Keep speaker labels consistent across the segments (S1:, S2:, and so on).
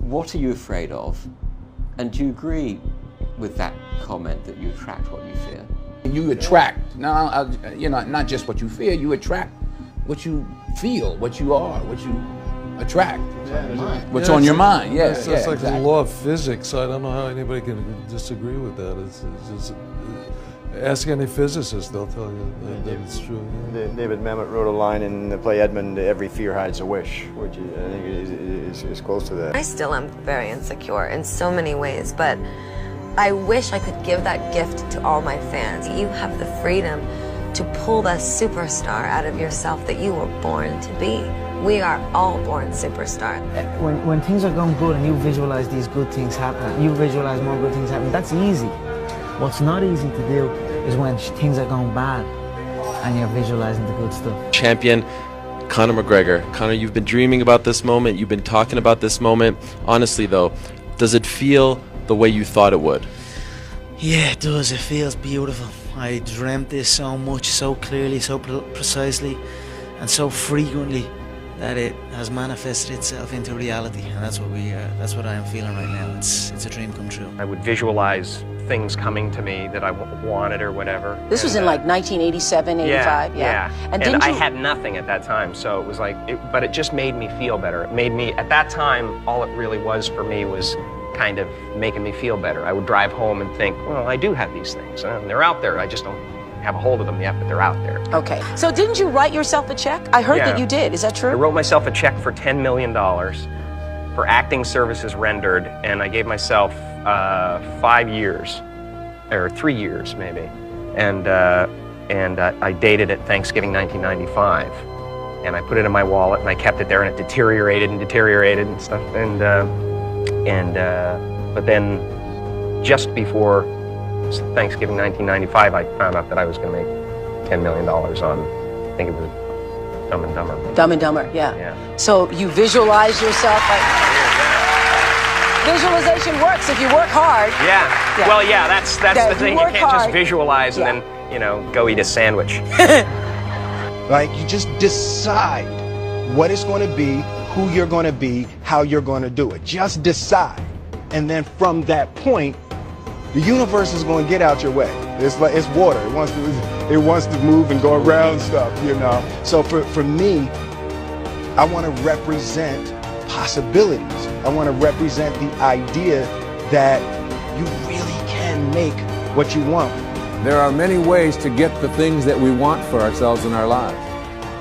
S1: what are you afraid of? And do you agree with that comment that you attract what you fear?
S2: You attract, now, you know, not just what you fear, you attract what you feel, what you are, what you attract. What's on your mind, yeah.
S3: It's like
S2: exactly.
S3: the law of physics. I don't know how anybody can disagree with that. It's just, ask any physicist, they'll tell you that it's true.
S4: David Mamet wrote a line in the play Edmund, "Every fear hides a wish," which I think is close to that.
S5: I still am very insecure in so many ways, but I wish I could give that gift to all my fans. You have the freedom to pull the superstar out of yourself that you were born to be. We are all born superstars.
S6: When things are going good and you visualize these good things happening, you visualize more good things happening, that's easy. What's not easy to do is when things are going bad and you're visualizing the good stuff.
S7: Champion Conor McGregor. Conor, you've been dreaming about this moment, you've been talking about this moment. Honestly though, does it feel the way you thought it would?
S6: Yeah, it does. It feels beautiful. I dreamt this so much, so clearly, so precisely, and so frequently that it has manifested itself into reality, and that's what I am feeling right now. It's a dream come true.
S8: I would visualize things coming to me that I wanted or whatever.
S9: This was in like 1987, 85,
S8: yeah.
S9: And
S8: I had nothing at that time, so it was like, but it just made me feel better. It made me, at that time, all it really was for me was kind of making me feel better. I would drive home and think, well, I do have these things, and they're out there. I just don't have a hold of them yet, but they're out there.
S9: Okay, so didn't you write yourself a check? I heard that you did. Is that true?
S8: I wrote myself a check for $10 million for acting services rendered, and I gave myself 5 years, or 3 years maybe, and I dated it Thanksgiving 1995, and I put it in my wallet and I kept it there, and it deteriorated and stuff, but then just before Thanksgiving 1995, I found out that I was going to make $10 million on, I think it was Dumb and Dumber.
S9: Dumb and Dumber, yeah. So you visualize yourself like... Visualization works if you work hard.
S8: Yeah. Well, yeah, that's the thing. You can't just visualize and then, you know, go eat a sandwich.
S10: Like, you just decide what it's going to be, who you're going to be, how you're going to do it. Just decide. And then from that point, the universe is going to get out your way. It's like, it's water. It wants to move and go around stuff, you know. So for me, I want to represent possibilities. I want to represent the idea that you really can make what you want.
S11: There are many ways to get the things that we want for ourselves in our lives.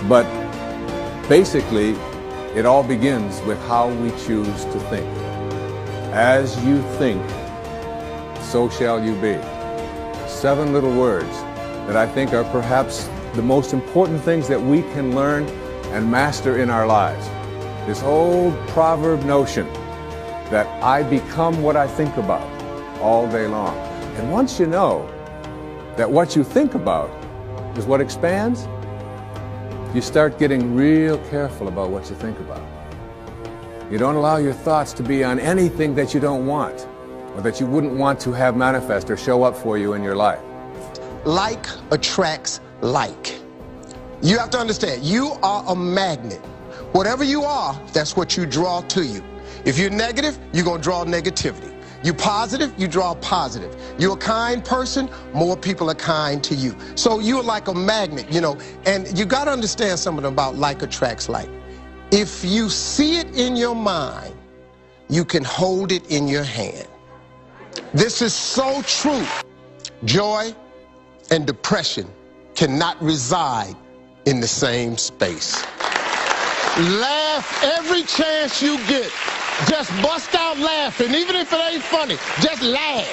S11: But basically, it all begins with how we choose to think. As you think, so shall you be. 7 little words that I think are perhaps the most important things that we can learn and master in our lives. This old proverb notion that I become what I think about all day long. And once you know that what you think about is what expands, you start getting real careful about what you think about. You don't allow your thoughts to be on anything that you don't want, or that you wouldn't want to have manifest or show up for you in your life.
S12: Like attracts like. You have to understand, you are a magnet. Whatever you are, that's what you draw to you. If you're negative, you're going to draw negativity. You're positive, you draw positive. You're a kind person, more people are kind to you. So you're like a magnet, you know, and you got to understand something about like attracts like. If you see it in your mind, you can hold it in your hand. This is so true. Joy and depression cannot reside in the same space. Laugh every chance you get. Just bust out laughing, even if it ain't funny. Just laugh.